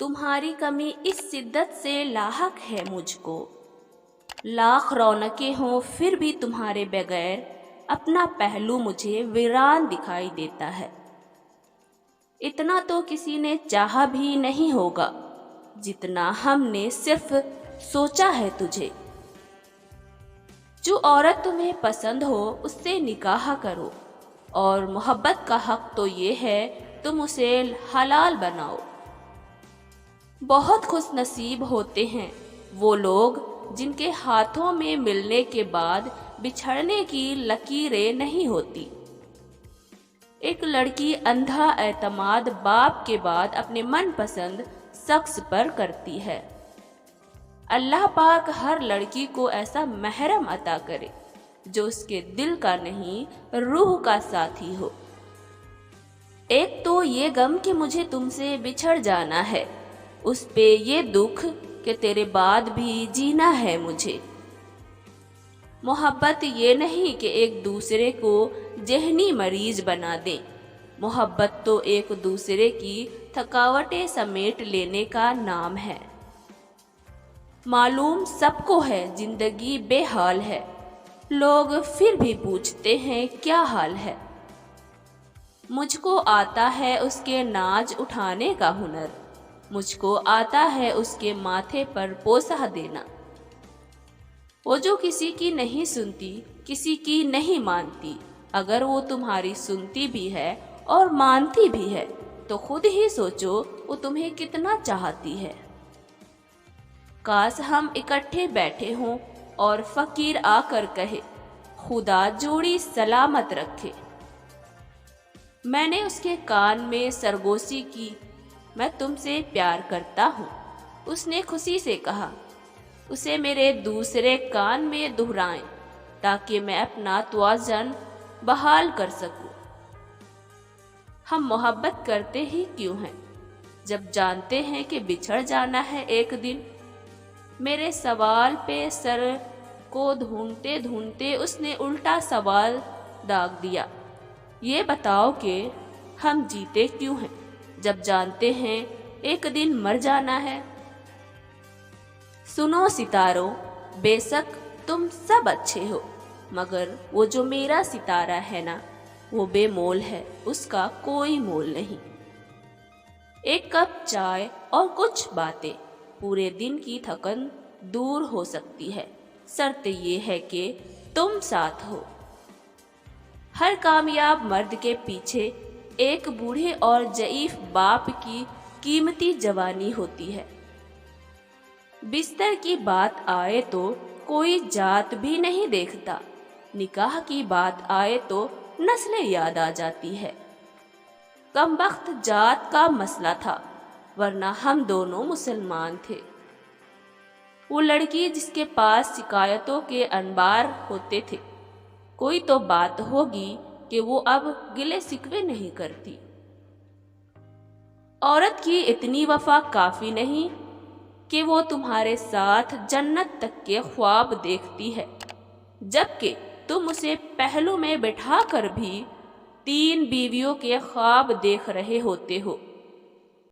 तुम्हारी कमी इस शिद्दत से लाहक है मुझको। लाख रौनकें हों फिर भी तुम्हारे बगैर अपना पहलू मुझे वीरान दिखाई देता है। इतना तो किसी ने चाहा भी नहीं होगा जितना हमने सिर्फ सोचा है तुझे। जो औरत तुम्हें पसंद हो उससे निकाह करो, और मोहब्बत का हक तो ये है तुम उसे हलाल बनाओ। बहुत खुश नसीब होते हैं वो लोग जिनके हाथों में मिलने के बाद बिछड़ने की लकीरें नहीं होती। एक लड़की अंधा एतमाद बाप के बाद अपने मनपसंद शख्स पर करती है। अल्लाह पाक हर लड़की को ऐसा महरम अता करे जो उसके दिल का नहीं रूह का साथी हो। एक तो ये गम कि मुझे तुमसे बिछड़ जाना है, उस पे ये दुख कि तेरे बाद भी जीना है मुझे। मोहब्बत ये नहीं कि एक दूसरे को जहनी मरीज बना दें। मोहब्बत तो एक दूसरे की थकावटें समेट लेने का नाम है। मालूम सबको है जिंदगी बेहाल है, लोग फिर भी पूछते हैं क्या हाल है। मुझको आता है उसके नाज उठाने का हुनर, मुझको आता है उसके माथे पर पोसा देना। वो जो किसी की नहीं सुनती, किसी की नहीं मानती, अगर वो तुम्हारी सुनती भी है और मानती भी है तो खुद ही सोचो वो तुम्हें कितना चाहती है। काश हम इकट्ठे बैठे हों और फकीर आकर कहे खुदा जोड़ी सलामत रखे। मैंने उसके कान में सरगोशी की, मैं तुमसे प्यार करता हूँ। उसने खुशी से कहा, उसे मेरे दूसरे कान में दोहराएं ताकि मैं अपना तवाज़ुन बहाल कर सकूं। हम मोहब्बत करते ही क्यों हैं जब जानते हैं कि बिछड़ जाना है एक दिन। मेरे सवाल पे सर को ढूंढते ढूंढते उसने उल्टा सवाल दाग दिया, ये बताओ कि हम जीते क्यों हैं जब जानते हैं एक दिन मर जाना है। सुनो सितारों, बेशक तुम सब अच्छे हो, मगर वो जो मेरा सितारा है ना वो बेमोल है, उसका कोई मोल नहीं। एक कप चाय और कुछ बातें पूरे दिन की थकन दूर हो सकती है, शर्त ये है कि तुम साथ हो। हर कामयाब मर्द के पीछे एक बूढ़े और ज़ईफ बाप की कीमती जवानी होती है। बिस्तर की बात आए तो कोई जात भी नहीं देखता, निकाह की बात आए तो नस्लें याद आ जाती है। कमबख्त जात का मसला था, वरना हम दोनों मुसलमान थे। वो लड़की जिसके पास शिकायतों के अनबार होते थे, कोई तो बात होगी कि वो अब गिले शिकवे नहीं करती। औरत की इतनी वफा काफी नहीं कि वो तुम्हारे साथ जन्नत तक के ख्वाब देखती है, जबकि तुम उसे पहलू में बिठा कर भी 3 बीवियों के ख्वाब देख रहे होते हो।